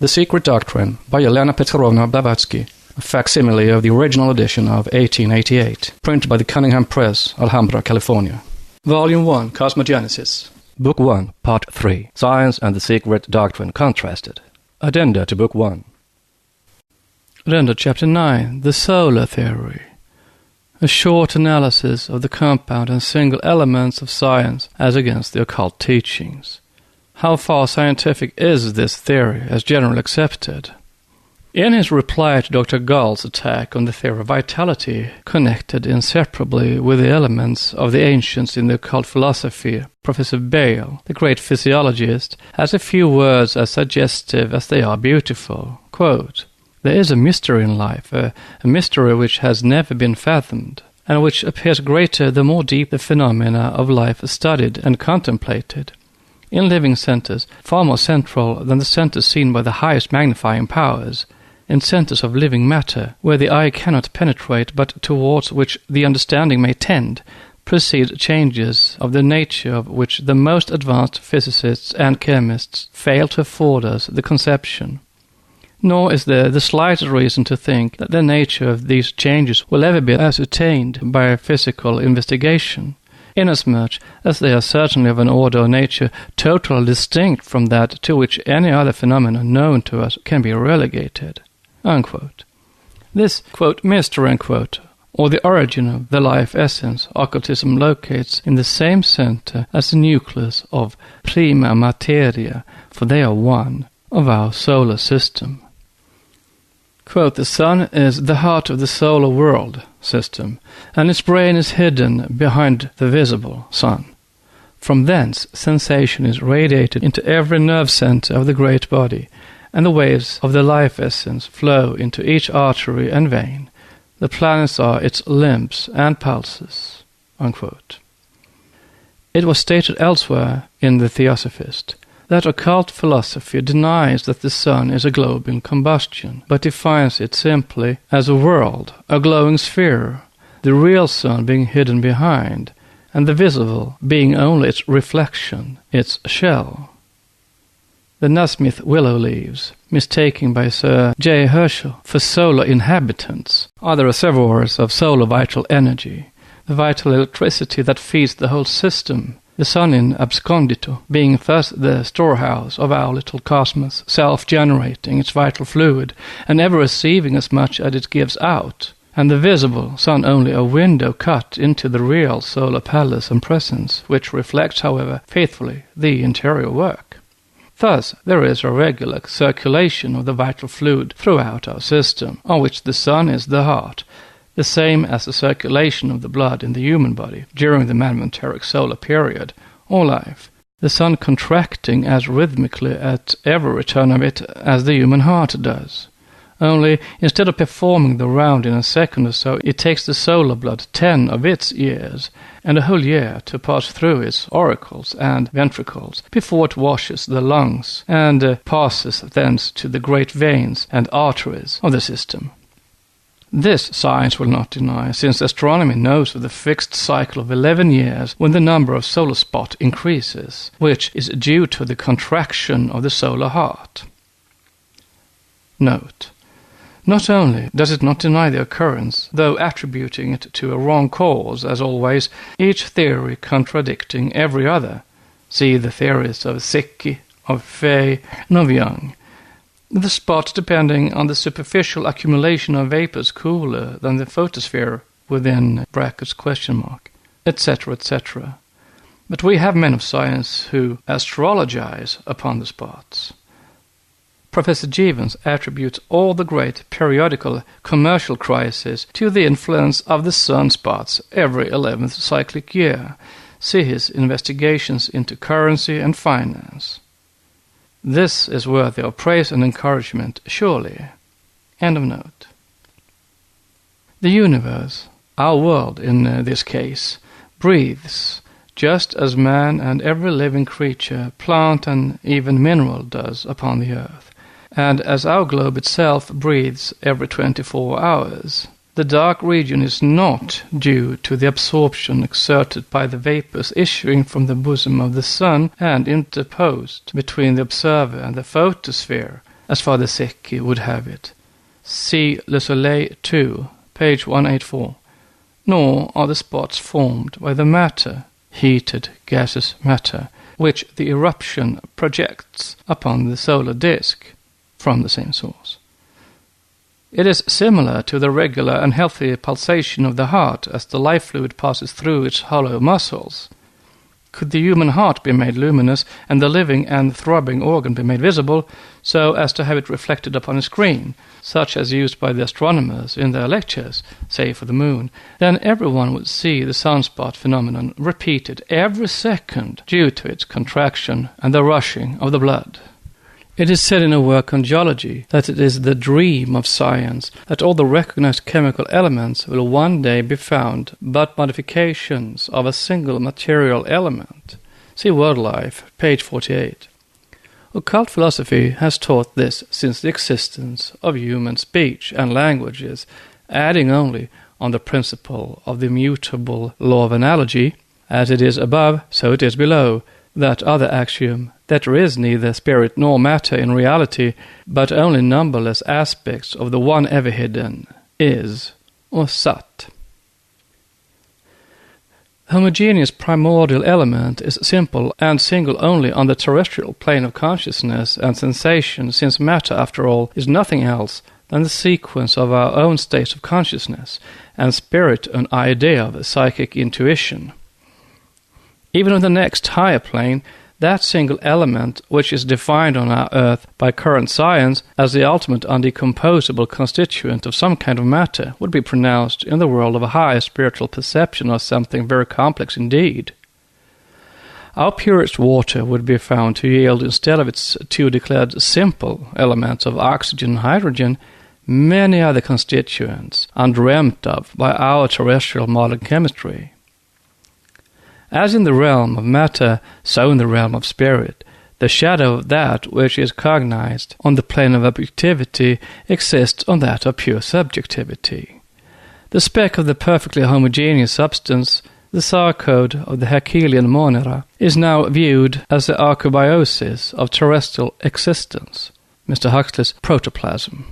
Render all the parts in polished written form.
The Secret Doctrine by Elena Petrovna Blavatsky, a facsimile of the original edition of 1888, printed by the Cunningham Press, Alhambra, California. Volume 1, Cosmogenesis. Book 1, Part 3, Science and the Secret Doctrine Contrasted. Addenda to Book 1. Addenda Chapter 9, The Solar Theory. A short analysis of the compound and single elements of science as against the occult teachings. How far scientific is this theory as generally accepted? In his reply to Dr. Gall's attack on the theory of vitality, connected inseparably with the elements of the ancients in the occult philosophy, Professor Bale, the great physiologist, has a few words as suggestive as they are beautiful. Quote, "There is a mystery in life, a mystery which has never been fathomed, and which appears greater the more deep the phenomena of life are studied and contemplated. In living centers, far more central than the centers seen by the highest magnifying powers, in centers of living matter, where the eye cannot penetrate but towards which the understanding may tend, proceed changes of the nature of which the most advanced physicists and chemists fail to afford us the conception. Nor is there the slightest reason to think that the nature of these changes will ever be ascertained by physical investigation, inasmuch as they are certainly of an order or nature totally distinct from that to which any other phenomena known to us can be relegated." Unquote. This, quote, mystery, unquote, or the origin of the life essence, occultism locates in the same center as the nucleus of prima materia, for they are one, of our solar system. Quote, "The sun is the heart of the solar world system, and its brain is hidden behind the visible sun. From thence sensation is radiated into every nerve center of the great body, and the waves of the life essence flow into each artery and vein. The planets are its limbs and pulses." Unquote. It was stated elsewhere in The Theosophist that occult philosophy denies that the sun is a globe in combustion, but defines it simply as a world, a glowing sphere, the real sun being hidden behind, and the visible being only its reflection, its shell. The Nasmyth willow leaves, mistaken by Sir J. Herschel for solar inhabitants, are the reservoirs of solar vital energy, the vital electricity that feeds the whole system, the sun in abscondito being thus the storehouse of our little cosmos, self-generating its vital fluid, and ever receiving as much as it gives out, and the visible sun only a window cut into the real solar palace and presence, which reflects, however, faithfully the interior work. Thus, there is a regular circulation of the vital fluid throughout our system, on which the sun is the heart, the same as the circulation of the blood in the human body during the manvanteric solar period, or life, the sun contracting as rhythmically at every return of it as the human heart does. Only, instead of performing the round in a second or so, it takes the solar blood 10 of its years, and a whole year to pass through its auricles and ventricles, before it washes the lungs, and passes thence to the great veins and arteries of the system. This science will not deny, since astronomy knows of the fixed cycle of 11 years when the number of solar spots increases, which is due to the contraction of the solar heart. Note: not only does it not deny the occurrence, though attributing it to a wrong cause, as always, each theory contradicting every other. See the theories of Secchi, of Fay, and of Young. The spot depending on the superficial accumulation of vapors cooler than the photosphere within brackets question mark, etc., etc. But we have men of science who astrologize upon the spots. Professor Jevons attributes all the great periodical commercial crises to the influence of the sunspots every 11th cyclic year. See his investigations into currency and finance. This is worthy of praise and encouragement, surely. End of note. The universe, our world in this case, breathes, just as man and every living creature, plant and even mineral does upon the earth, and as our globe itself breathes every 24 hours. The dark region is not due to the absorption exerted by the vapors issuing from the bosom of the sun and interposed between the observer and the photosphere, as Father Secchi would have it. See Le Soleil 2, page 184. Nor are the spots formed by the matter, heated gaseous matter, which the eruption projects upon the solar disk from the same source. It is similar to the regular and healthy pulsation of the heart as the life fluid passes through its hollow muscles. Could the human heart be made luminous and the living and throbbing organ be made visible so as to have it reflected upon a screen, such as used by the astronomers in their lectures, say for the moon, then everyone would see the sunspot phenomenon repeated every second due to its contraction and the rushing of the blood. It is said in a work on geology that it is the dream of science that all the recognized chemical elements will one day be found but modifications of a single material element. See World Life, page 48. Occult philosophy has taught this since the existence of human speech and languages, adding only on the principle of the immutable law of analogy, as it is above, so it is below, that other axiom, that there is neither spirit nor matter in reality, but only numberless aspects of the one ever hidden, is, or sat. The homogeneous primordial element is simple and single only on the terrestrial plane of consciousness and sensation, since matter, after all, is nothing else than the sequence of our own states of consciousness, and spirit an idea of a psychic intuition. Even on the next higher plane, that single element, which is defined on our earth by current science as the ultimate undecomposable constituent of some kind of matter, would be pronounced in the world of a higher spiritual perception as something very complex indeed. Our purest water would be found to yield, instead of its two declared simple elements of oxygen and hydrogen, many other constituents undreamt of by our terrestrial modern chemistry. As in the realm of matter, so in the realm of spirit, the shadow of that which is cognized on the plane of objectivity exists on that of pure subjectivity. The speck of the perfectly homogeneous substance, the sarcode of the Herculean Monera, is now viewed as the archebiosis of terrestrial existence, Mr. Huxley's protoplasm.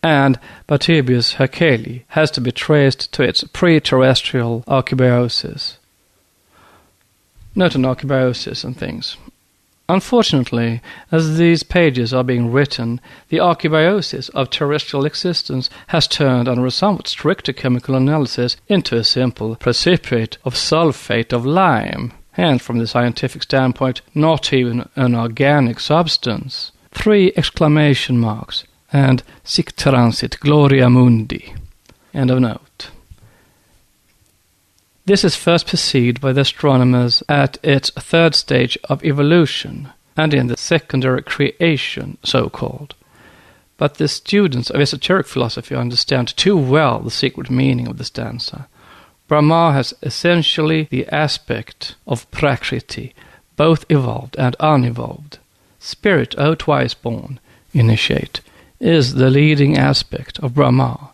And Bathybius Herculi has to be traced to its pre-terrestrial archebiosis. Note on archebiosis and things. Unfortunately, as these pages are being written, the archebiosis of terrestrial existence has turned under a somewhat stricter chemical analysis into a simple precipitate of sulfate of lime, and from the scientific standpoint, not even an organic substance. 3 exclamation marks, and sic transit gloria mundi. End of note. This is first perceived by the astronomers at its third stage of evolution, and in the secondary creation, so-called. But the students of esoteric philosophy understand too well the secret meaning of the stanza. Brahma has essentially the aspect of Prakriti, both evolved and unevolved. Spirit, O twice born, initiate, is the leading aspect of Brahma.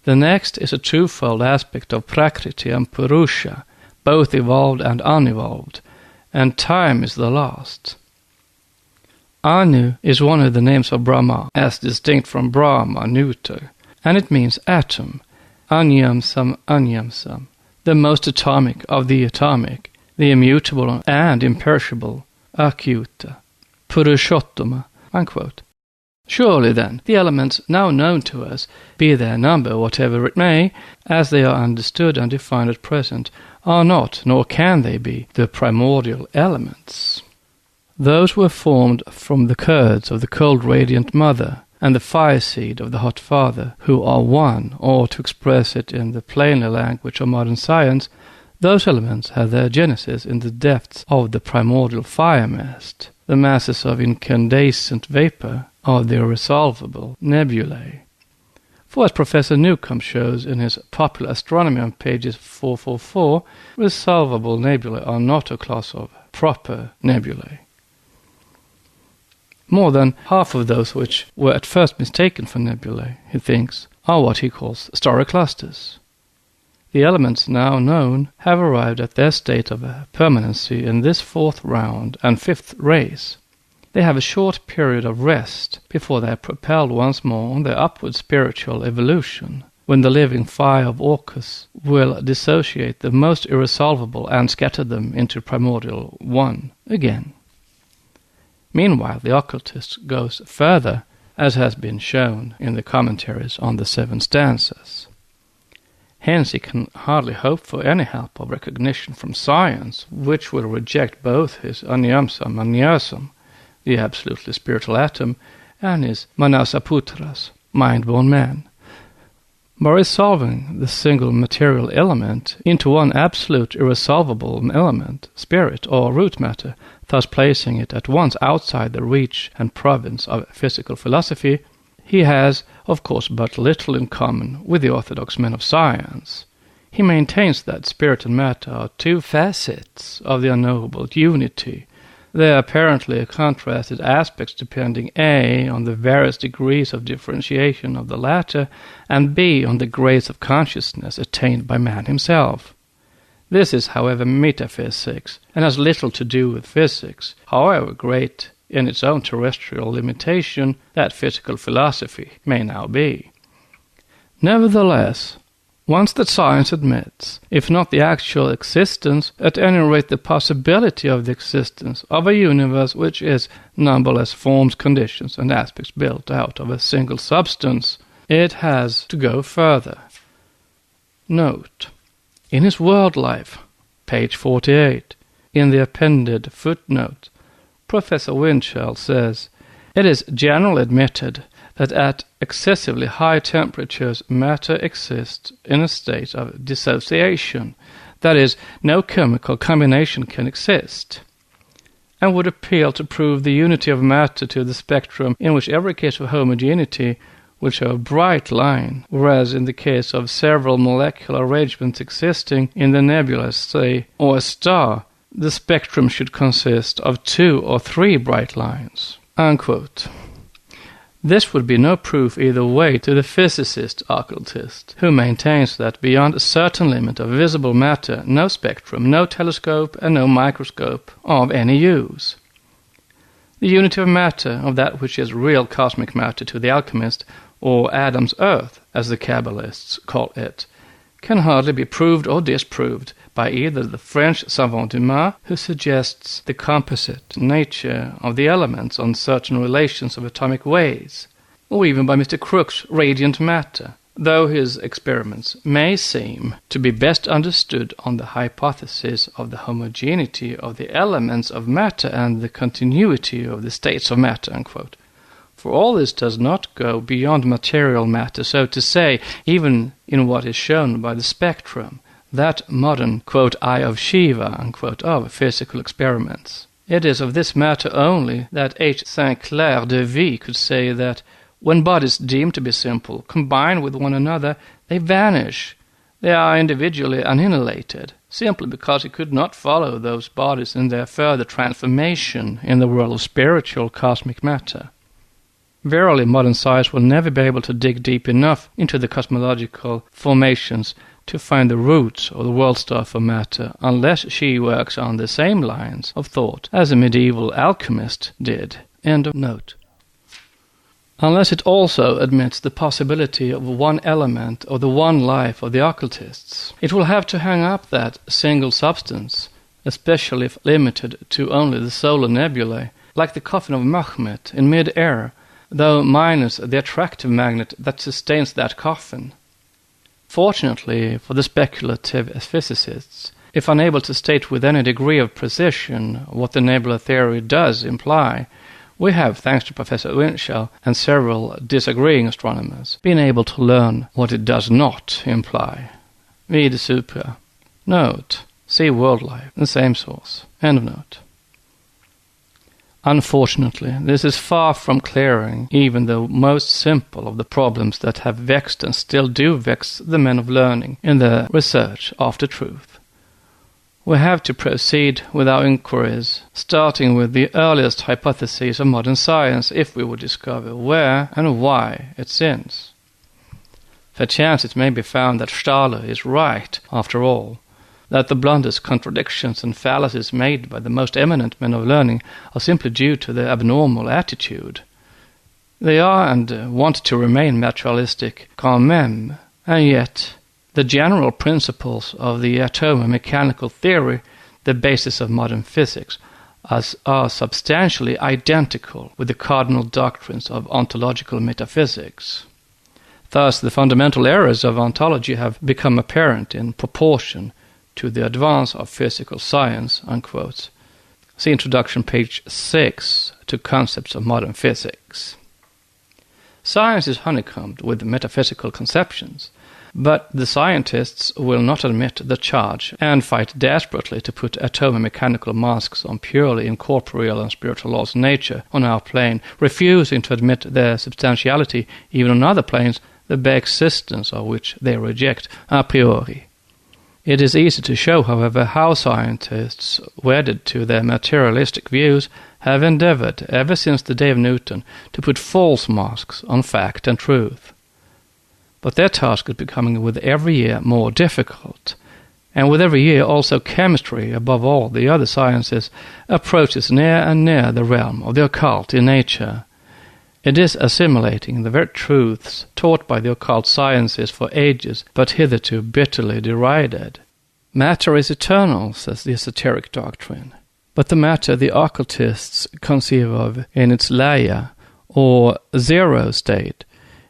The next is a twofold aspect of Prakriti and Purusha, both evolved and unevolved, and time is the last. Anu is one of the names of Brahma, as distinct from Brahma, neuter, and it means atom, anyamsam anyamsam, the most atomic of the atomic, the immutable and imperishable, akyuta, Purushottama, unquote. Surely, then, the elements now known to us, be their number whatever it may, as they are understood and defined at present, are not, nor can they be, the primordial elements. Those were formed from the curds of the cold radiant mother, and the fire seed of the hot father, who are one, or to express it in the plainer language of modern science, those elements have their genesis in the depths of the primordial fire mast, the masses of incandescent vapor, of the irresolvable nebulae. For as Professor Newcomb shows in his Popular Astronomy on pages 444, resolvable nebulae are not a class of proper nebulae. More than half of those which were at first mistaken for nebulae, he thinks, are what he calls starry clusters. The elements now known have arrived at their state of permanency in this 4th round and 5th race. They have a short period of rest before they are propelled once more on their upward spiritual evolution, when the living fire of Orcus will dissociate the most irresolvable and scatter them into primordial one again. Meanwhile, the occultist goes further, as has been shown in the commentaries on the 7 stanzas. Hence he can hardly hope for any help of recognition from science, which will reject both his aniamsam aniasam, the absolutely spiritual atom, and his manasaputras, mind-born man. By resolving the single material element into one absolute irresolvable element, spirit or root matter, thus placing it at once outside the reach and province of physical philosophy, he has, of course, but little in common with the orthodox men of science. He maintains that spirit and matter are two facets of the unknowable unity. They are apparently contrasted aspects depending A, on the various degrees of differentiation of the latter, and B, on the grades of consciousness attained by man himself. This is, however, metaphysics, and has little to do with physics, however great in its own terrestrial limitation that physical philosophy may now be. Nevertheless, once that science admits, if not the actual existence, at any rate the possibility of the existence of a universe which is numberless forms, conditions, and aspects built out of a single substance, it has to go further. Note, in his World Life, page 48, in the appended footnote, Professor Winchell says, "It is generally admitted that at excessively high temperatures matter exists in a state of dissociation, that is, no chemical combination can exist, and would appeal to prove the unity of matter to the spectrum, in which every case of homogeneity will show a bright line, whereas in the case of several molecular arrangements existing in the nebula, say, or a star, the spectrum should consist of 2 or 3 bright lines." Unquote. This would be no proof either way to the physicist-occultist, who maintains that beyond a certain limit of visible matter, no spectrum, no telescope, and no microscope are of any use. The unity of matter, of that which is real cosmic matter to the alchemist, or Adam's earth, as the Kabbalists call it, can hardly be proved or disproved by either the French savant Dumas, who suggests the composite nature of the elements on certain relations of atomic weights, or even by Mr. Crookes' radiant matter, though his experiments may seem to be best understood on the hypothesis of the homogeneity of the elements of matter and the continuity of the states of matter, unquote. For all this does not go beyond material matter, so to say, even in what is shown by the spectrum, that modern, quote, eye of Shiva, unquote, of physical experiments. It is of this matter only that H. St. Clair de Vie could say that when bodies deemed to be simple combine with one another, they vanish. They are individually annihilated, simply because he could not follow those bodies in their further transformation in the world of spiritual cosmic matter. Verily, modern science will never be able to dig deep enough into the cosmological formations to find the roots of the world stuff of matter, unless she works on the same lines of thought as a medieval alchemist did. End of note. Unless it also admits the possibility of one element or the one life of the occultists. It will have to hang up that single substance, especially if limited to only the solar nebulae, like the coffin of Mahomet in mid-air, though minus the attractive magnet that sustains that coffin. Fortunately for the speculative physicists, if unable to state with any degree of precision what the nebula theory does imply, we have, thanks to Professor Winchell and several disagreeing astronomers, been able to learn what it does not imply. Vide supra. Note. See World Life, the same source. End of note. Unfortunately, this is far from clearing even the most simple of the problems that have vexed and still do vex the men of learning in their research after truth. We have to proceed with our inquiries, starting with the earliest hypotheses of modern science if we would discover where and why it sins. Perchance it may be found that Stahler is right, after all. that the blunders, contradictions, and fallacies made by the most eminent men of learning are simply due to their abnormal attitude. They are and want to remain materialistic quand même, and yet the general principles of the atomo-mechanical theory, the basis of modern physics, are substantially identical with the cardinal doctrines of ontological metaphysics. Thus, the fundamental errors of ontology have become apparent in proportion to the advance of physical science, unquote. See introduction, page 6, to Concepts of Modern Physics. Science is honeycombed with metaphysical conceptions, but the scientists will not admit the charge and fight desperately to put atomo-mechanical masks on purely incorporeal and spiritual laws of nature on our plane, refusing to admit their substantiality even on other planes, the bare existence of which they reject a priori. It is easy to show, however, how scientists, wedded to their materialistic views, have endeavored, ever since the day of Newton, to put false masks on fact and truth. But their task is becoming with every year more difficult, and with every year also chemistry, above all the other sciences, approaches near and near the realm of the occult in nature. It is assimilating the very truths taught by the occult sciences for ages, but hitherto bitterly derided. Matter is eternal, says the esoteric doctrine, but the matter the occultists conceive of in its laya, or zero state,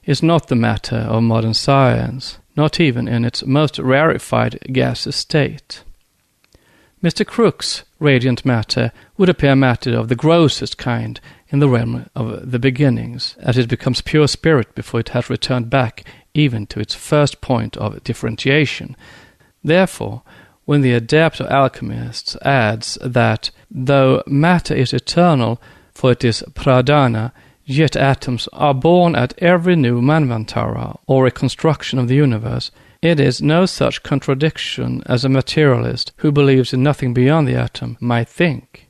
is not the matter of modern science, not even in its most rarefied gaseous state. Mr. Crookes' radiant matter would appear matter of the grossest kind in the realm of the beginnings, as it becomes pure spirit before it has returned back even to its first point of differentiation. Therefore, when the adept of alchemists adds that, though matter is eternal, for it is pradana, yet atoms are born at every new manvantara, or reconstruction of the universe, it is no such contradiction as a materialist who believes in nothing beyond the atom might think.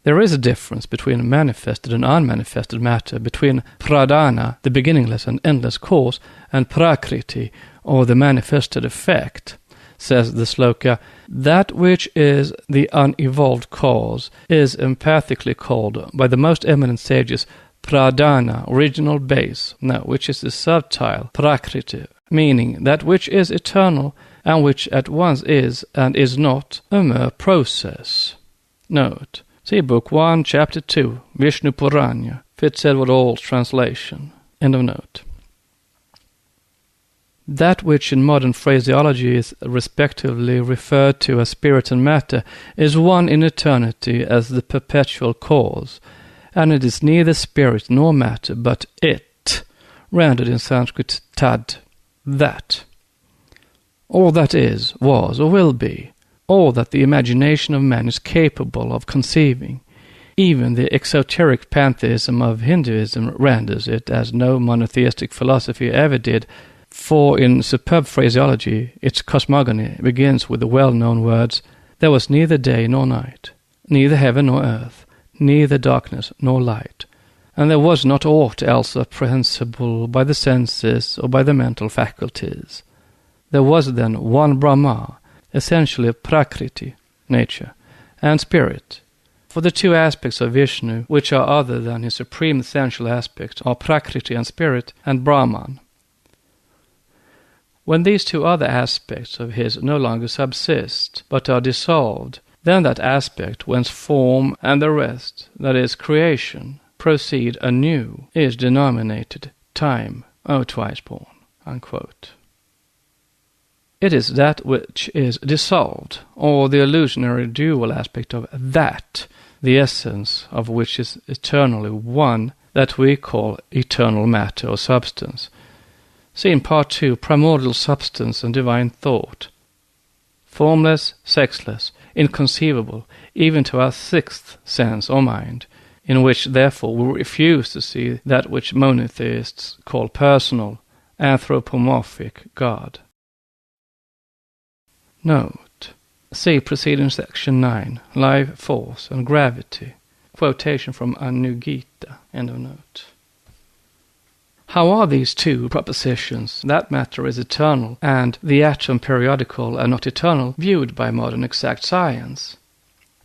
There is a difference between manifested and unmanifested matter, between pradana, the beginningless and endless cause, and prakriti, or the manifested effect. Says the sloka, that which is the unevolved cause is empathically called by the most eminent sages pradana, original base, which is the subtile prakriti, meaning that which is eternal and which at once is and is not a mere process. Note, see Book 1, Chapter 2, Vishnu Purana, Fitz-Edward Hall's translation. End of note. That which in modern phraseology is respectively referred to as spirit and matter is one in eternity as the perpetual cause, and it is neither spirit nor matter, but it, rendered in Sanskrit tad, that. All that is, was, or will be, all that the imagination of man is capable of conceiving. Even the exoteric pantheism of Hinduism renders it as no monotheistic philosophy ever did, for in superb phraseology its cosmogony begins with the well-known words, there was neither day nor night, neither heaven nor earth, neither darkness nor light, and there was not aught else apprehensible by the senses or by the mental faculties. There was then one Brahma, essentially Prakriti, nature, and spirit. For the two aspects of Vishnu, which are other than his supreme essential aspect, are Prakriti and spirit, and Brahman. When these two other aspects of his no longer subsist, but are dissolved, then that aspect whence form and the rest, that is, creation, proceed anew, is denominated time, O twice-born, unquote. It is that which is dissolved, or the illusionary dual aspect of that, the essence of which is eternally one, that we call eternal matter or substance. See in Part 2, Primordial Substance and Divine Thought. Formless, sexless, inconceivable, even to our sixth sense or mind, in which therefore we refuse to see that which monotheists call personal, anthropomorphic God. Note, see preceding section 9, Life, Force and Gravity. Quotation from Anugita, end of note. How are these two propositions, that matter is eternal and the atom periodical and not eternal, viewed by modern exact science?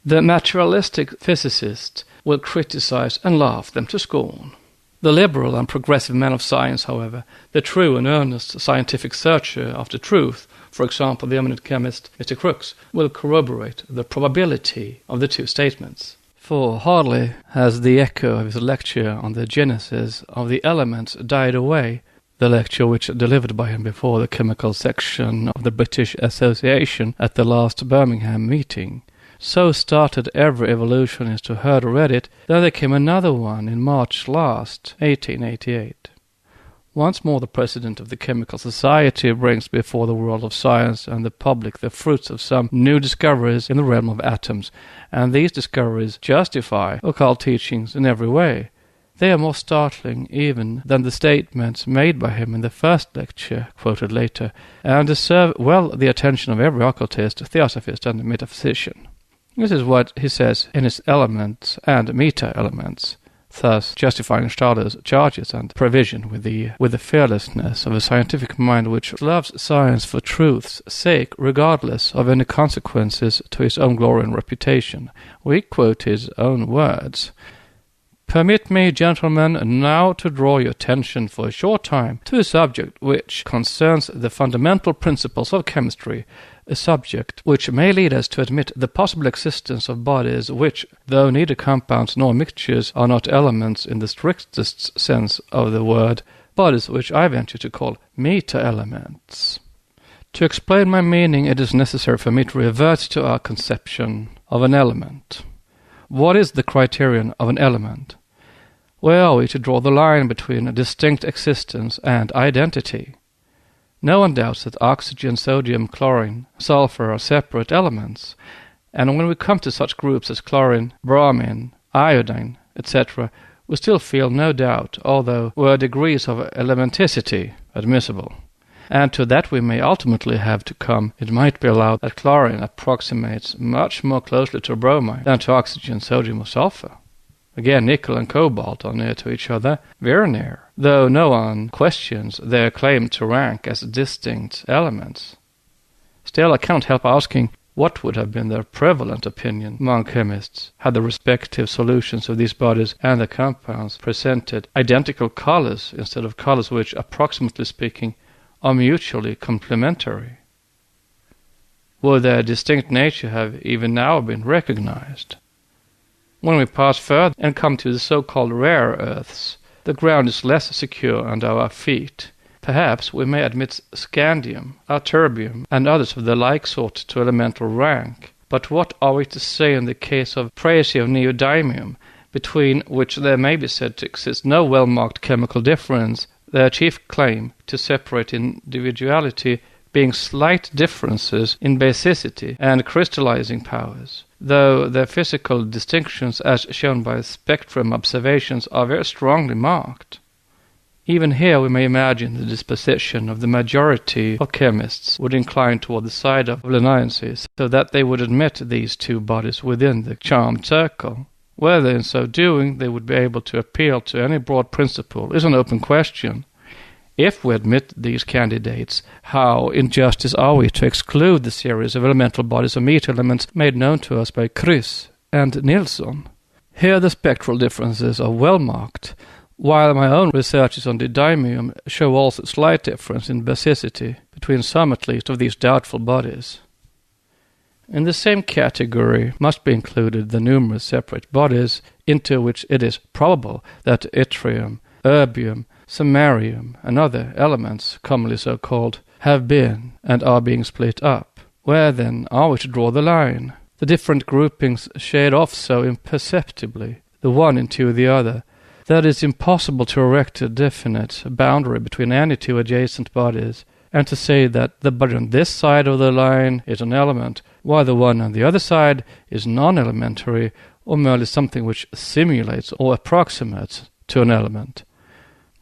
The materialistic physicist will criticize and laugh them to scorn. The liberal and progressive man of science, however, the true and earnest scientific searcher after truth, for example the eminent chemist Mr. Crookes, will corroborate the probability of the two statements. For hardly has the echo of his lecture on the genesis of the elements died away, the lecture which delivered by him before the chemical section of the British Association at the last Birmingham meeting, so started every evolutionist who heard or read it, then there came another one in March last, 1888. Once more the president of the Chemical Society brings before the world of science and the public the fruits of some new discoveries in the realm of atoms, and these discoveries justify occult teachings in every way. They are more startling even than the statements made by him in the first lecture, quoted later, and deserve well the attention of every occultist, theosophist, and metaphysician. This is what he says in his Elements and Meta-Elements, thus justifying Stadel's charges and provision with the fearlessness of a scientific mind which loves science for truth's sake, regardless of any consequences to his own glory and reputation. We quote his own words. Permit me, gentlemen, now to draw your attention for a short time to a subject which concerns the fundamental principles of chemistry, a subject which may lead us to admit the possible existence of bodies which, though neither compounds nor mixtures, are not elements in the strictest sense of the word, bodies which I venture to call meta-elements. To explain my meaning, it is necessary for me to revert to our conception of an element. What is the criterion of an element? Where are we to draw the line between a distinct existence and identity? No one doubts that oxygen, sodium, chlorine, sulfur are separate elements, and when we come to such groups as chlorine, bromine, iodine, etc., we still feel no doubt, although were degrees of elementicity admissible. And to that we may ultimately have to come, it might be allowed that chlorine approximates much more closely to bromine than to oxygen, sodium, or sulfur. Again, nickel and cobalt are near to each other, very near, though no one questions their claim to rank as distinct elements. Still, I cannot help asking, what would have been the prevalent opinion among chemists had the respective solutions of these bodies and the compounds presented identical colors instead of colors which, approximately speaking, are mutually complementary? Would their distinct nature have even now been recognized? When we pass further and come to the so-called rare earths, the ground is less secure under our feet. Perhaps we may admit scandium, ytterbium, and others of the like sort to elemental rank. But what are we to say in the case of praseoneodymium, between which there may be said to exist no well-marked chemical difference, their chief claim to separate individuality being slight differences in basicity and crystallizing powers, though their physical distinctions as shown by spectrum observations are very strongly marked? Even here we may imagine the disposition of the majority of chemists would incline toward the side of leniency, so that they would admit these two bodies within the charmed circle. Whether in so doing they would be able to appeal to any broad principle is an open question. If we admit these candidates, how in justice are we to exclude the series of elemental bodies of meta-elements made known to us by Kryss and Nilsson? Here the spectral differences are well marked, while my own researches on didymium show also slight difference in basicity between some at least of these doubtful bodies. In the same category must be included the numerous separate bodies into which it is probable that yttrium, erbium, samarium, and other elements, commonly so called, have been and are being split up. Where then are we to draw the line? The different groupings shade off so imperceptibly, the one into the other, that it is impossible to erect a definite boundary between any two adjacent bodies, and to say that the body on this side of the line is an element, while the one on the other side is non-elementary, or merely something which simulates or approximates to an element.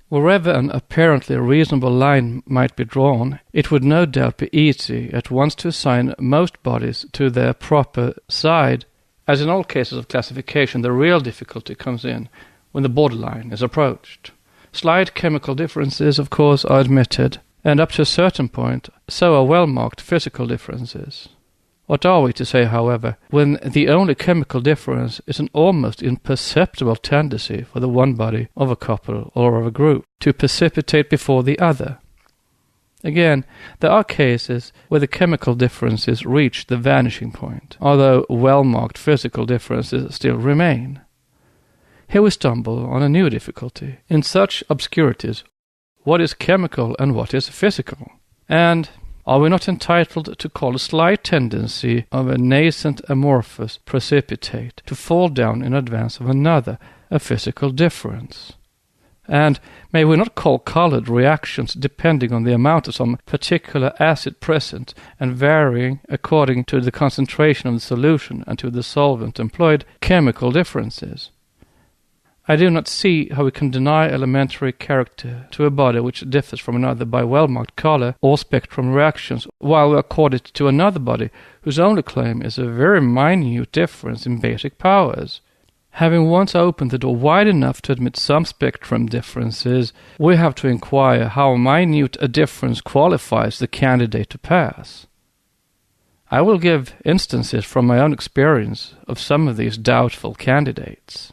Wherever an apparently reasonable line might be drawn, it would no doubt be easy at once to assign most bodies to their proper side. As in all cases of classification, the real difficulty comes in when the borderline is approached. Slight chemical differences, of course, are admitted, and up to a certain point, so are well-marked physical differences. What are we to say, however, when the only chemical difference is an almost imperceptible tendency for the one body of a couple or of a group to precipitate before the other? Again, there are cases where the chemical differences reach the vanishing point, although well-marked physical differences still remain. Here we stumble on a new difficulty. In such obscurities, what is chemical and what is physical? And are we not entitled to call a slight tendency of a nascent amorphous precipitate to fall down in advance of another a physical difference? And may we not call colored reactions depending on the amount of some particular acid present and varying according to the concentration of the solution and to the solvent employed chemical differences? I do not see how we can deny elementary character to a body which differs from another by well-marked color or spectrum reactions, while we accord it to another body whose only claim is a very minute difference in basic powers. Having once opened the door wide enough to admit some spectrum differences, we have to inquire how minute a difference qualifies the candidate to pass. I will give instances from my own experience of some of these doubtful candidates.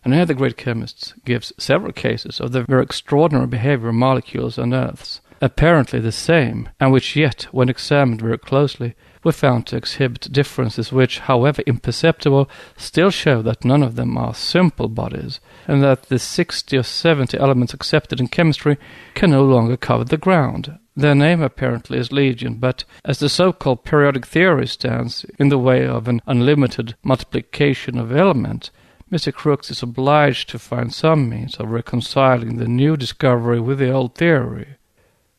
And here the great chemist gives several cases of the very extraordinary behavior of molecules on earths, apparently the same, and which yet, when examined very closely, were found to exhibit differences which, however imperceptible, still show that none of them are simple bodies, and that the 60 or 70 elements accepted in chemistry can no longer cover the ground. Their name apparently is legion, but as the so-called periodic theory stands in the way of an unlimited multiplication of elements, Mr. Crookes is obliged to find some means of reconciling the new discovery with the old theory.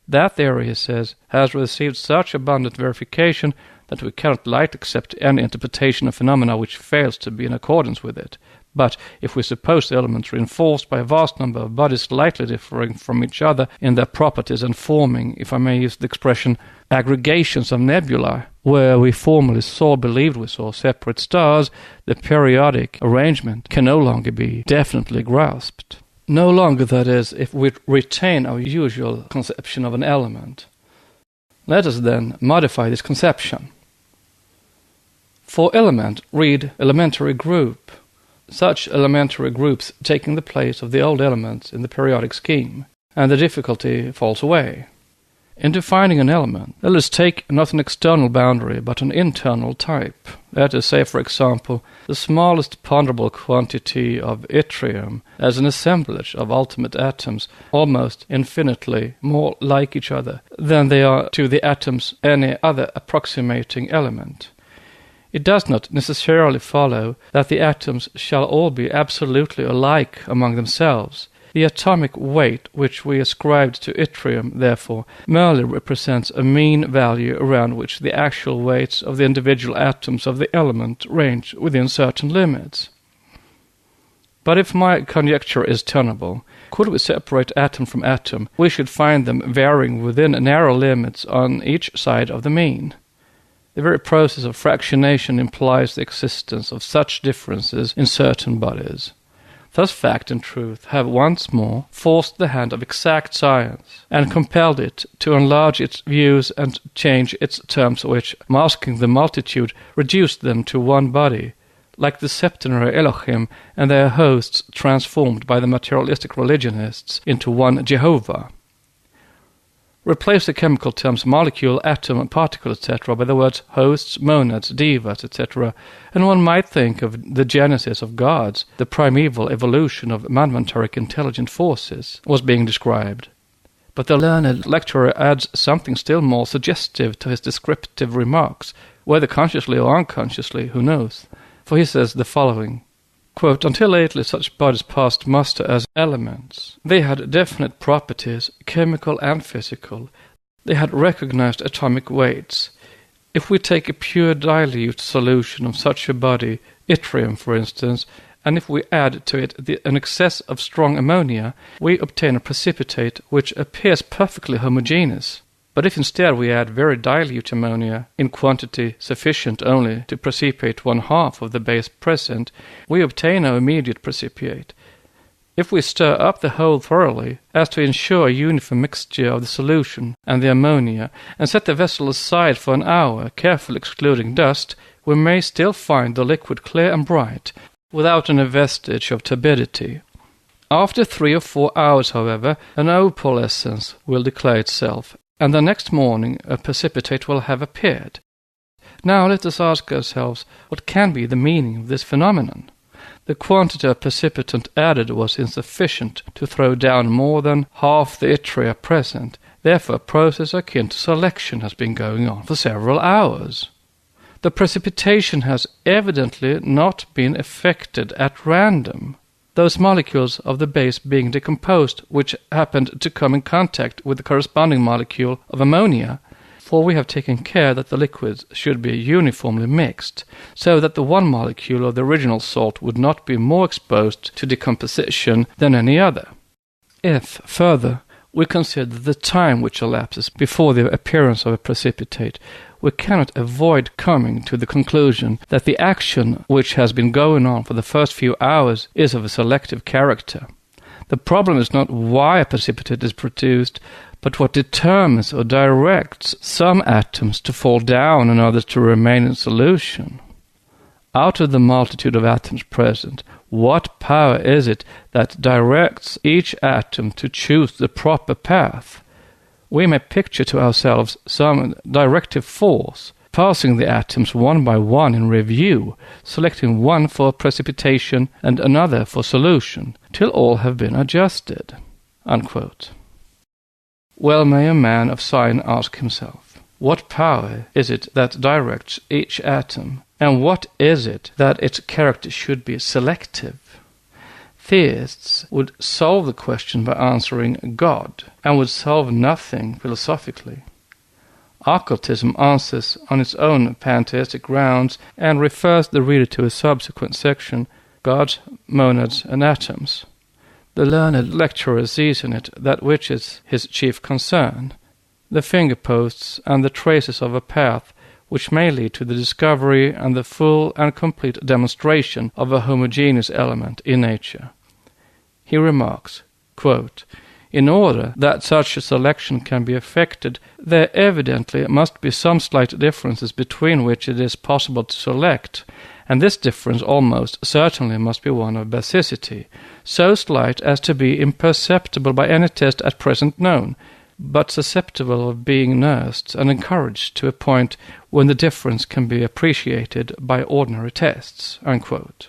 That theory, he says, has received such abundant verification that we cannot lightly accept any interpretation of phenomena which fails to be in accordance with it. But if we suppose the elements reinforced by a vast number of bodies slightly differing from each other in their properties and forming, if I may use the expression, aggregations of nebulae, where we formerly believed we saw separate stars, the periodic arrangement can no longer be definitely grasped. No longer, that is, if we retain our usual conception of an element. Let us then modify this conception. For element, read elementary group. Such elementary groups taking the place of the old elements in the periodic scheme, and the difficulty falls away. In defining an element, let us take not an external boundary, but an internal type. Let us say, for example, the smallest ponderable quantity of yttrium as an assemblage of ultimate atoms almost infinitely more like each other than they are to the atoms any other approximating element. It does not necessarily follow that the atoms shall all be absolutely alike among themselves. The atomic weight which we ascribed to yttrium, therefore, merely represents a mean value around which the actual weights of the individual atoms of the element range within certain limits. But if my conjecture is tenable, could we separate atom from atom, we should find them varying within narrow limits on each side of the mean. The very process of fractionation implies the existence of such differences in certain bodies. Thus fact and truth have once more forced the hand of exact science, and compelled it to enlarge its views and change its terms which, masking the multitude, reduced them to one body, like the septenary Elohim and their hosts transformed by the materialistic religionists into one Jehovah. Replace the chemical terms molecule, atom, particle, etc. by the words hosts, monads, devas, etc., and one might think of the genesis of gods, the primeval evolution of manvantaric intelligent forces, was being described. But the learned lecturer adds something still more suggestive to his descriptive remarks, whether consciously or unconsciously, who knows? For he says the following, quote, until lately such bodies passed muster as elements. They had definite properties, chemical and physical. They had recognized atomic weights. If we take a pure dilute solution of such a body, yttrium for instance, and if we add to it an excess of strong ammonia, we obtain a precipitate which appears perfectly homogeneous. But if instead we add very dilute ammonia, in quantity sufficient only to precipitate 1/2 of the base present, we obtain no immediate precipitate. If we stir up the whole thoroughly, as to ensure a uniform mixture of the solution and the ammonia, and set the vessel aside for an hour, carefully excluding dust, we may still find the liquid clear and bright, without any vestige of turbidity. After 3 or 4 hours, however, an opalescence will declare itself, and the next morning a precipitate will have appeared. Now let us ask ourselves, what can be the meaning of this phenomenon? The quantity of precipitant added was insufficient to throw down more than half the yttria present. Therefore a process akin to selection has been going on for several hours. The precipitation has evidently not been effected at random. Those molecules of the base being decomposed which happened to come in contact with the corresponding molecule of ammonia, for we have taken care that the liquids should be uniformly mixed, so that the one molecule of the original salt would not be more exposed to decomposition than any other. If, further, we consider the time which elapses before the appearance of a precipitate, we cannot avoid coming to the conclusion that the action which has been going on for the first few hours is of a selective character. The problem is not why a precipitate is produced, but what determines or directs some atoms to fall down and others to remain in solution. Out of the multitude of atoms present, what power is it that directs each atom to choose the proper path? We may picture to ourselves some directive force, passing the atoms one by one in review, selecting one for precipitation and another for solution, till all have been adjusted." Unquote. Well may a man of science ask himself, what power is it that directs each atom, and what is it that its character should be selective? Theists would solve the question by answering God, and would solve nothing philosophically. Occultism answers on its own pantheistic grounds and refers the reader to a subsequent section, God, Monads, and Atoms. The learned lecturer sees in it that which is his chief concern, the finger-posts and the traces of a path which may lead to the discovery and the full and complete demonstration of a homogeneous element in nature. He remarks, quote, "In order that such a selection can be effected, there evidently must be some slight differences between which it is possible to select, and this difference almost certainly must be one of basicity, so slight as to be imperceptible by any test at present known, but susceptible of being nursed and encouraged to a point when the difference can be appreciated by ordinary tests." Unquote.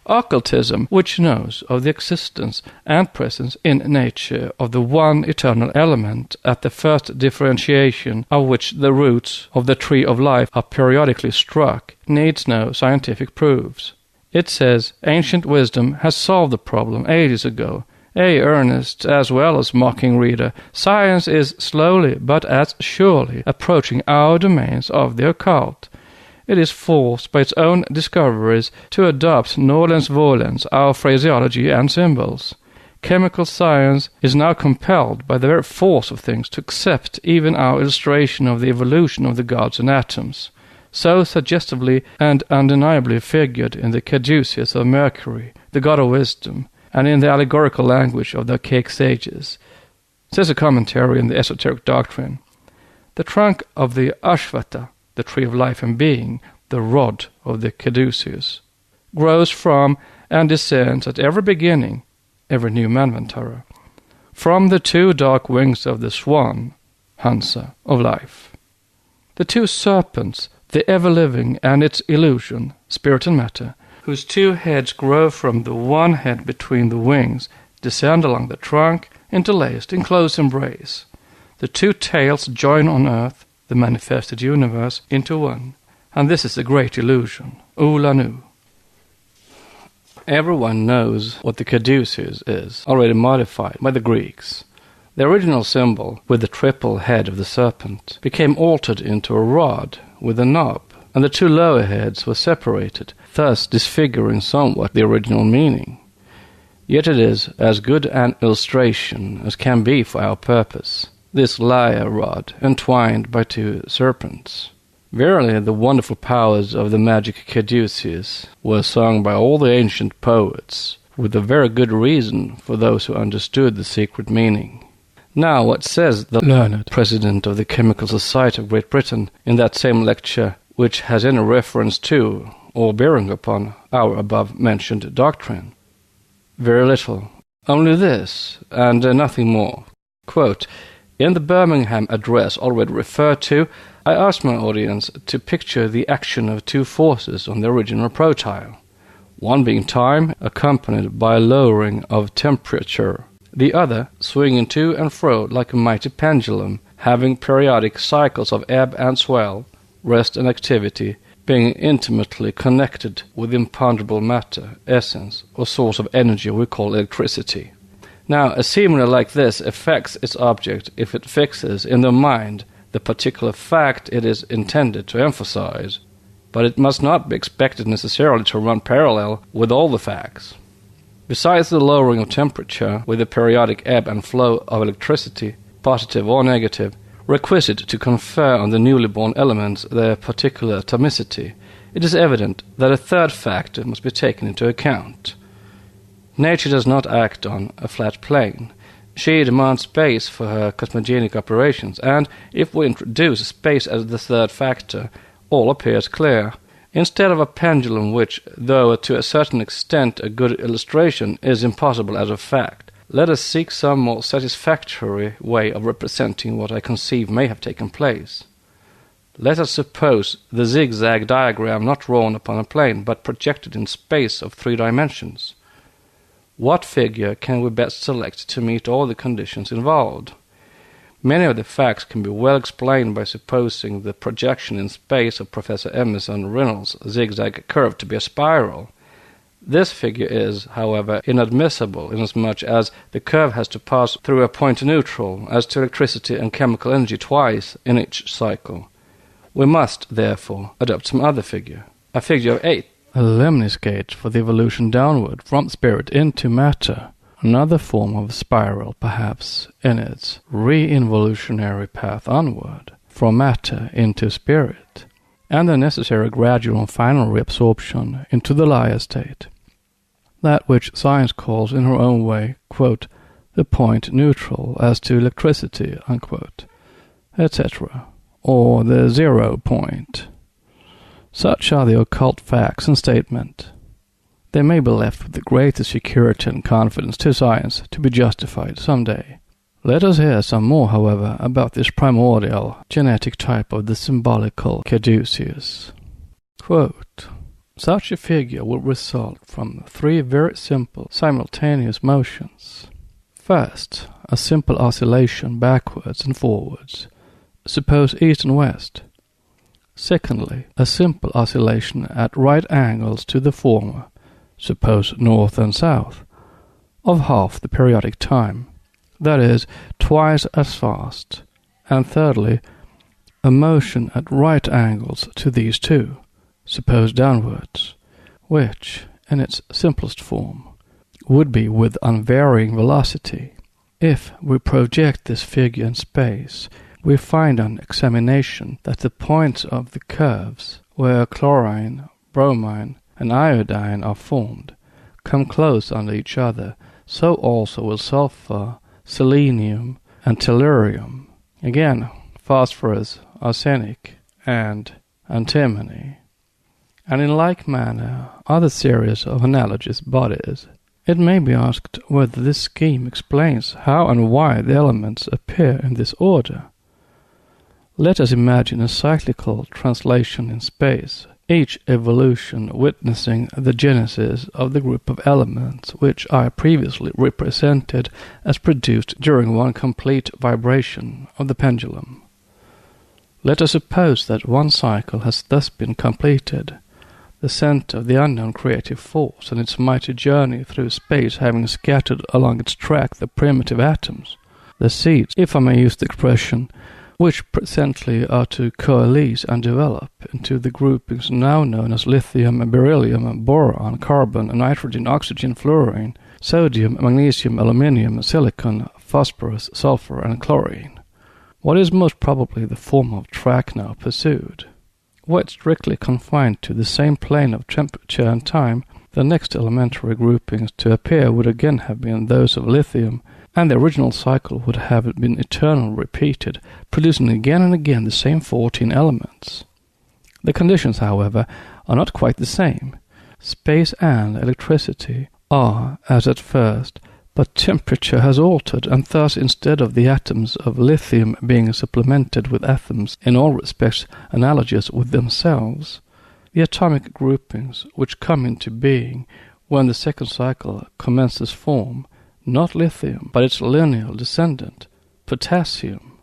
Occultism, which knows of the existence and presence in nature of the one eternal element at the first differentiation of which the roots of the tree of life are periodically struck, needs no scientific proofs. It says ancient wisdom has solved the problem ages ago. Earnest as well as mocking reader, science is slowly but as surely approaching our domains of the occult. It is forced by its own discoveries to adopt nolens volens our phraseology and symbols. Chemical science is now compelled by the very force of things to accept even our illustration of the evolution of the gods and atoms, so suggestively and undeniably figured in the caduceus of Mercury, the god of wisdom, and in the allegorical language of the archaic sages. Says a commentary in the esoteric doctrine, "The trunk of the Ashvata, the tree of life and being, the rod of the caduceus, grows from and descends at every beginning, every new manvantara, from the 2 dark wings of the swan, Hansa, of life. The 2 serpents, the ever-living and its illusion, spirit and matter, whose 2 heads grow from the one head between the wings, descend along the trunk, interlaced in close embrace. The 2 tails join on earth, the manifested universe, into one, and this is the great illusion, Ulanu." Everyone knows what the caduceus is, already modified by the Greeks. The original symbol, with the triple head of the serpent, became altered into a rod with a knob, and the 2 lower heads were separated, thus disfiguring somewhat the original meaning. Yet it is as good an illustration as can be for our purpose, this lyre rod entwined by 2 serpents. Verily the wonderful powers of the magic caduceus were sung by all the ancient poets, with a very good reason for those who understood the secret meaning. Now, what says the learned president of the Chemical Society of Great Britain in that same lecture, which has any reference to or bearing upon our above-mentioned doctrine? Very little. Only this, and nothing more. Quote, "In the Birmingham address already referred to, I asked my audience to picture the action of two forces on the original protyle, one being time, accompanied by a lowering of temperature, the other swinging to and fro like a mighty pendulum, having periodic cycles of ebb and swell, rest and activity, being intimately connected with imponderable matter, essence, or source of energy we call electricity." Now, a simile like this affects its object if it fixes in the mind the particular fact it is intended to emphasize, but it must not be expected necessarily to run parallel with all the facts. Besides the lowering of temperature with the periodic ebb and flow of electricity, positive or negative, requisite to confer on the newly born elements their particular atomicity, it is evident that a third factor must be taken into account. Nature does not act on a flat plane. She demands space for her cosmogenic operations, and if we introduce space as the third factor, all appears clear. Instead of a pendulum which, though to a certain extent a good illustration, is impossible as a fact, let us seek some more satisfactory way of representing what I conceive may have taken place. Let us suppose the zigzag diagram not drawn upon a plane, but projected in space of 3 dimensions. What figure can we best select to meet all the conditions involved? Many of the facts can be well explained by supposing the projection in space of Professor Emerson Reynolds' zigzag curve to be a spiral. This figure is, however, inadmissible inasmuch as the curve has to pass through a point neutral as to electricity and chemical energy twice in each cycle. We must, therefore, adopt some other figure, a figure of 8. A lemniscate for the evolution downward from spirit into matter, another form of spiral perhaps in its re-involutionary path onward, from matter into spirit, and the necessary gradual and final reabsorption into the Laya state. That which science calls in her own way, quote, the point neutral as to electricity, unquote, etc., or the 0 point. Such are the occult facts and statement. They may be left with the greatest security and confidence to science to be justified some day. Let us hear some more, however, about this primordial genetic type of the symbolical caduceus. Quote, "Such a figure will result from 3 very simple simultaneous motions. First, a simple oscillation backwards and forwards, suppose east and west. Secondly, a simple oscillation at right angles to the former, suppose north and south, of half the periodic time, that is, twice as fast. And thirdly, a motion at right angles to these two, suppose downwards, which, in its simplest form, would be with unvarying velocity. If we project this figure in space, we find on examination that the points of the curves where chlorine, bromine, and iodine are formed come close under each other, so also will sulfur, selenium, and tellurium. Again, phosphorus, arsenic, and antimony. And in like manner, other series of analogous bodies. It may be asked whether this scheme explains how and why the elements appear in this order. Let us imagine a cyclical translation in space, each evolution witnessing the genesis of the group of elements which I previously represented as produced during one complete vibration of the pendulum. Let us suppose that one cycle has thus been completed, the center of the unknown creative force and its mighty journey through space having scattered along its track the primitive atoms, the seeds, if I may use the expression, which presently are to coalesce and develop into the groupings now known as lithium, beryllium, boron, carbon, nitrogen, oxygen, fluorine, sodium, magnesium, aluminium, silicon, phosphorus, sulfur, and chlorine. What is most probably the form of track now pursued? Were it strictly confined to the same plane of temperature and time, The next elementary groupings to appear would again have been those of lithium, and the original cycle would have been eternally repeated, producing again and again the same 14 elements. The conditions, however, are not quite the same. Space and electricity are as at first, but temperature has altered, and thus instead of the atoms of lithium being supplemented with atoms in all respects analogous with themselves, the atomic groupings which come into being when the second cycle commences form not lithium, but its lineal descendant, potassium.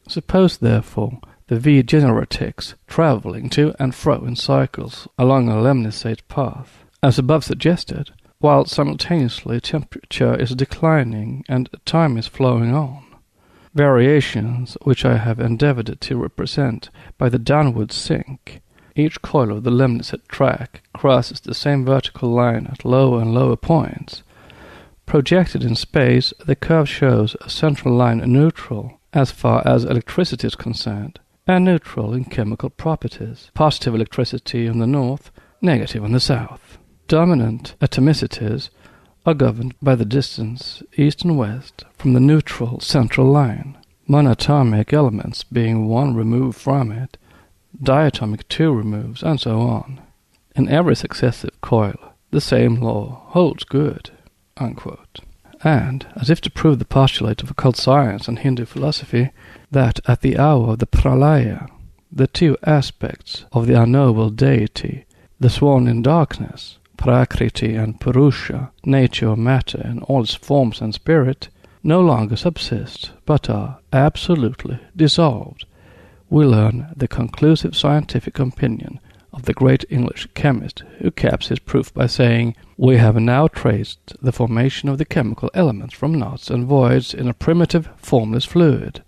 Suppose, therefore, the V generatics travelling to and fro in cycles along a lemniscate path, as above suggested, while simultaneously temperature is declining and time is flowing on. Variations which I have endeavoured to represent by the downward sink. Each coil of the lemniscate track crosses the same vertical line at lower and lower points. Projected in space, the curve shows a central line neutral as far as electricity is concerned, and neutral in chemical properties, positive electricity on the north, negative on the south. Dominant atomicities are governed by the distance east and west from the neutral central line, monatomic elements being one remove from it, diatomic 2 removes, and so on. In every successive coil, the same law holds good." Unquote. And, as if to prove the postulate of occult science and Hindu philosophy, that at the hour of the pralaya, the two aspects of the unknowable deity, the sworn in darkness, prakriti and purusha, nature or matter in all its forms and spirit, no longer subsist, but are absolutely dissolved, we learn the conclusive scientific opinion of the great English chemist, who caps his proof by saying, "We have now traced the formation of the chemical elements from knots and voids in a primitive, formless fluid.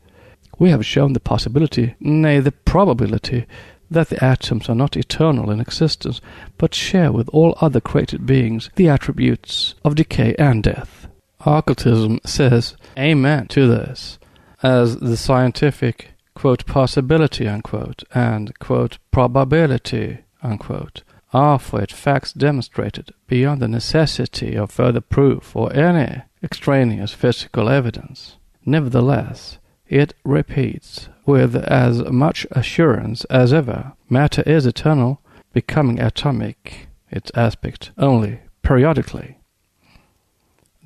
We have shown the possibility, nay, the probability, that the atoms are not eternal in existence, but share with all other created beings the attributes of decay and death." Occultism says amen to this, as the scientific quote, "possibility," unquote, and, quote, "probability," unquote, are for it facts demonstrated beyond the necessity of further proof or any extraneous physical evidence. Nevertheless, it repeats, with as much assurance as ever, matter is eternal, becoming atomic, its aspect only periodically.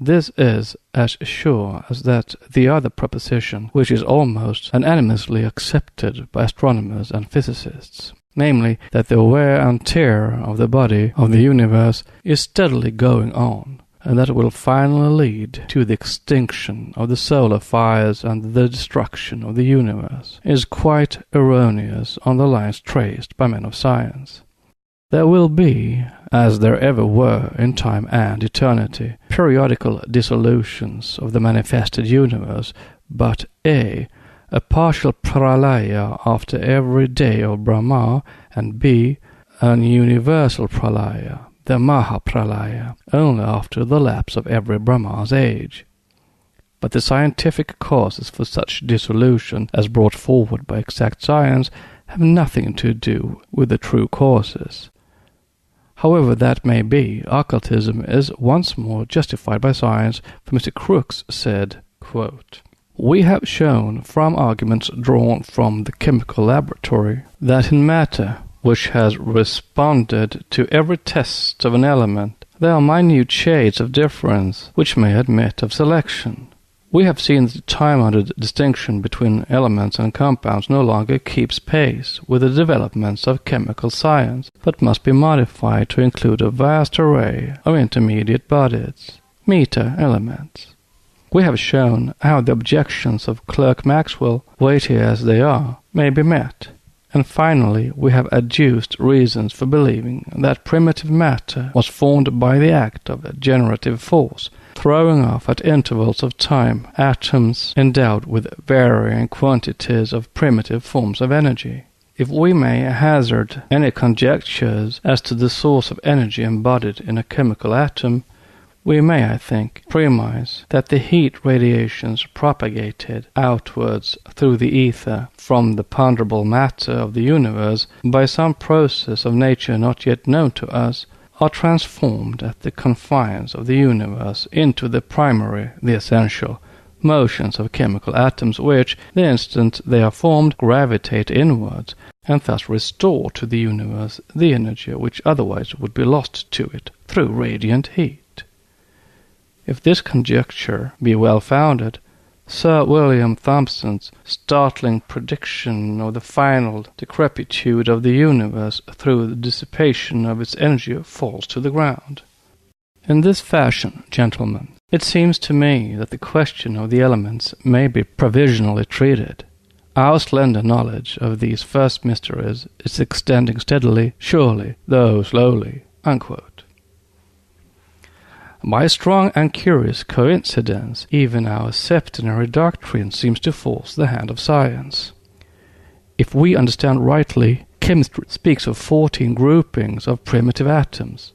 This is as sure as that the other proposition, which is almost unanimously accepted by astronomers and physicists, namely, that the wear and tear of the body of the universe is steadily going on, and that it will finally lead to the extinction of the solar fires and the destruction of the universe, is quite erroneous on the lines traced by men of science. There will be, as there ever were in time and eternity, periodical dissolutions of the manifested universe, but a partial pralaya after every day of Brahma, and b, an universal pralaya, the Mahapralaya, only after the lapse of every Brahma's age. But the scientific causes for such dissolution, as brought forward by exact science, have nothing to do with the true causes. However that may be, occultism is once more justified by science, for Mr. Crookes said, quote, "We have shown from arguments drawn from the chemical laboratory that in matter, which has responded to every test of an element, there are minute shades of difference which may admit of selection. We have seen that the time-honored distinction between elements and compounds no longer keeps pace with the developments of chemical science, but must be modified to include a vast array of intermediate bodies, meta-elements. We have shown how the objections of Clerk Maxwell, weighty as they are, may be met. And finally, we have adduced reasons for believing that primitive matter was formed by the act of generative force, throwing off at intervals of time atoms endowed with varying quantities of primitive forms of energy. If we may hazard any conjectures as to the source of energy embodied in a chemical atom, we may, I think, premise that the heat radiations propagated outwards through the ether from the ponderable matter of the universe by some process of nature not yet known to us are transformed at the confines of the universe into the primary, the essential, motions of chemical atoms which, the instant they are formed, gravitate inwards, and thus restore to the universe the energy which otherwise would be lost to it through radiant heat. If this conjecture be well founded, Sir William Thomson's startling prediction of the final decrepitude of the universe through the dissipation of its energy falls to the ground. In this fashion, gentlemen, it seems to me that the question of the elements may be provisionally treated. Our slender knowledge of these first mysteries is extending steadily, surely, though slowly." Unquote. By a strong and curious coincidence, even our septenary doctrine seems to force the hand of science. If we understand rightly, chemistry speaks of 14 groupings of primitive atoms: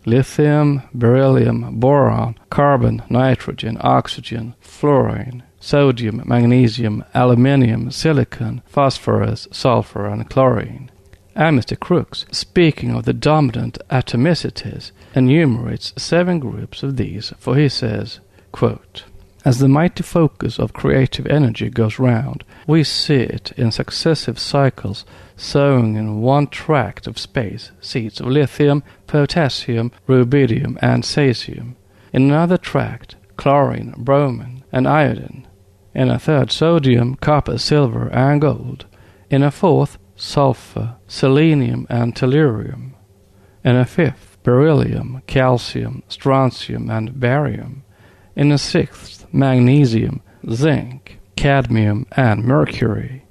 lithium, beryllium, boron, carbon, nitrogen, oxygen, fluorine, sodium, magnesium, aluminium, silicon, phosphorus, sulfur, and chlorine. And Mr. Crookes, speaking of the dominant atomicities, enumerates 7 groups of these, for he says, quote, "As the mighty focus of creative energy goes round, we see it in successive cycles sowing in one tract of space seeds of lithium, potassium, rubidium, and cesium; in another tract chlorine, bromine, and iodine; in a third sodium, copper, silver, and gold; in a fourth sulfur, selenium, and tellurium; in a fifth beryllium, calcium, strontium, and barium; in a sixth magnesium, zinc, cadmium, and mercury;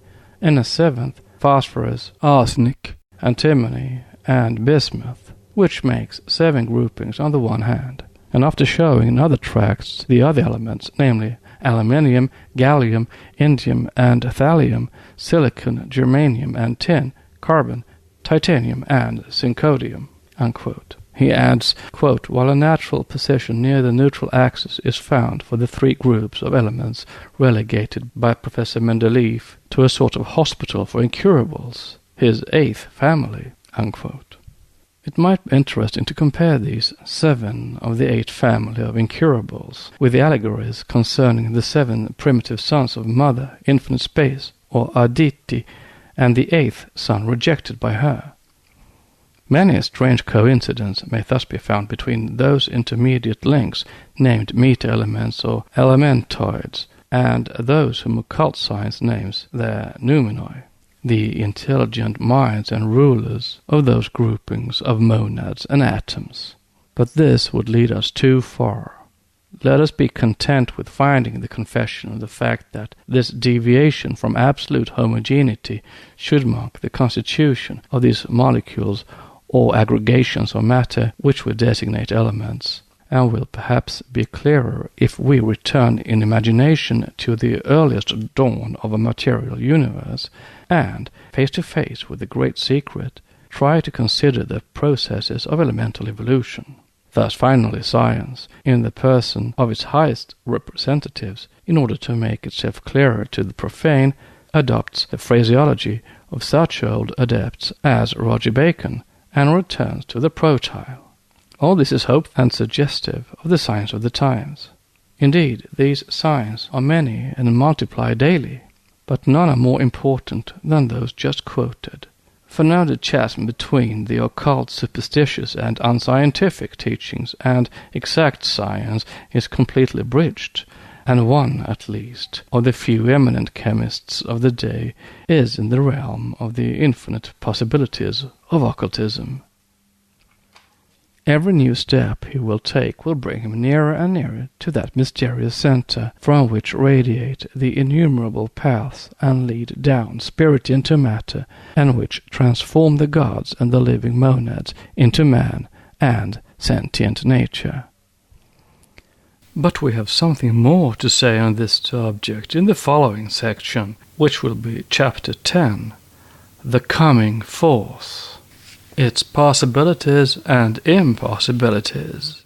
in a seventh phosphorus, arsenic, antimony, and bismuth, which makes 7 groupings on the one hand, and after showing in other tracts the other elements, namely aluminium, gallium, indium, and thallium, silicon, germanium, and tin, carbon, titanium, and syncodium." Unquote. He adds, quote, "While a natural position near the neutral axis is found for the 3 groups of elements relegated by Professor Mendeleev to a sort of hospital for incurables, his 8th family." Unquote. It might be interesting to compare these 7 of the 8 family of incurables with the allegories concerning the 7 primitive sons of Mother, infinite space, or Aditi, and the 8th son rejected by her. Many a strange coincidence may thus be found between those intermediate links named meta-elements or elementoids, and those whom occult science names their noumenoi, the intelligent minds and rulers of those groupings of monads and atoms. But this would lead us too far. Let us be content with finding the confession of the fact that this deviation from absolute homogeneity should mark the constitution of these molecules or aggregations of matter which we designate elements, and will perhaps be clearer if we return in imagination to the earliest dawn of a material universe, and, face to face with the great secret, try to consider the processes of elemental evolution. Thus finally science, in the person of its highest representatives, in order to make itself clearer to the profane, adopts the phraseology of such old adepts as Roger Bacon, and returns to the protyle. All this is hope and suggestive of the signs of the times. Indeed, these signs are many and multiply daily, but none are more important than those just quoted. For now the chasm between the occult, superstitious, and unscientific teachings and exact science is completely bridged, and one, at least, of the few eminent chemists of the day is in the realm of the infinite possibilities of occultism. Every new step he will take will bring him nearer and nearer to that mysterious center from which radiate the innumerable paths and lead down spirit into matter, and which transform the gods and the living monads into man and sentient nature. But we have something more to say on this subject in the following section, which will be Chapter 10, The Coming Forth, Its Possibilities and Impossibilities.